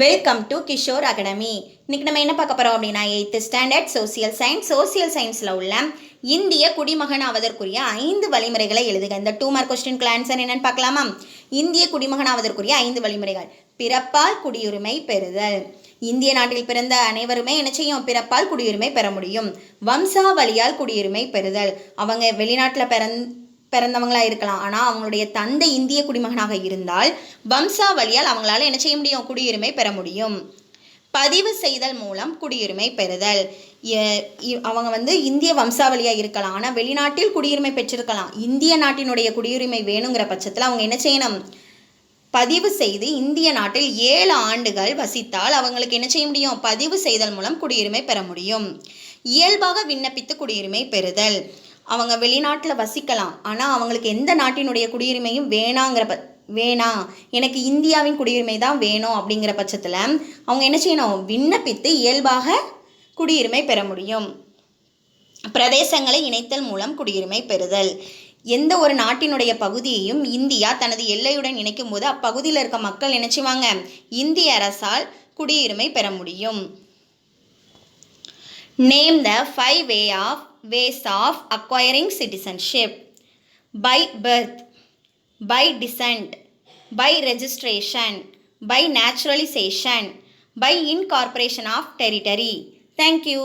Welcome to Kishore academy. இன்னைக்கு நம்ம என்ன பார்க்க போகிறோம் அப்படின்னா 8th ஸ்டாண்டர்ட் சோசியல் சயின்ஸில் உள்ள இந்திய குடிமகன் ஆவதற்குரிய 5 வழிமுறைகளை எழுதுக. இந்த 2 மார்க் கொஸ்டினுக்கு ஆன்சர் என்னன்னு பார்க்கலாமா? இந்திய குடிமகன் ஆவதற்குரிய 5 வழிமுறைகள். பிறப்பால் குடியுரிமை பெறுதல். இந்திய நாட்டில் பிறந்த அனைவருமே என்ன செய்யும்? பிறப்பால் குடியுரிமை பெற முடியும். வம்சாவளியால் குடியுரிமை பெறுதல். அவங்க வெளிநாட்டில் பிறந்தவங்களா இருக்கலாம், ஆனால் அவங்களுடைய தந்தை இந்திய குடிமகனாக இருந்தால் வம்சாவளியால் அவங்களால என்ன செய்ய முடியும்? குடியுரிமை பெற முடியும். பதிவு செய்தல் மூலம் குடியுரிமை பெறுதல். அவங்க இந்திய வம்சாவளியாக இருக்கலாம், ஆனால் வெளிநாட்டில் குடியுரிமை பெற்றிருக்கலாம். இந்திய நாட்டினுடைய குடியுரிமை வேணுங்கிற பட்சத்தில் அவங்க என்ன செய்யணும்? பதிவு செய்து இந்திய நாட்டில் 7 ஆண்டுகள் வசித்தால் அவங்களுக்கு என்ன செய்ய முடியும்? பதிவு செய்தல் மூலம் குடியுரிமை பெற முடியும். இயல்பாக விண்ணப்பித்து குடியுரிமை பெறுதல். அவங்க வெளிநாட்டில் வசிக்கலாம், ஆனால் அவங்களுக்கு எந்த நாட்டினுடைய குடியுரிமையும் வேணாம், எனக்கு இந்தியாவின் குடியுரிமை தான் வேணும் அப்படிங்கிற பட்சத்தில் அவங்க என்ன செய்யணும்? விண்ணப்பித்து இயல்பாக குடியுரிமை பெற முடியும். பிரதேசங்களை இணைத்தல் மூலம் குடியுரிமை பெறுதல். எந்த ஒரு நாட்டினுடைய பகுதியையும் இந்தியா தனது எல்லையுடன் இணைக்கும் போது அப்பகுதியில் இருக்க மக்கள் என்ன செய்வாங்க? இந்திய அரசால் குடியுரிமை பெற முடியும். Name the 5 ways of acquiring citizenship: by birth, by descent, by registration, by naturalization, by incorporation of territory. Thank you.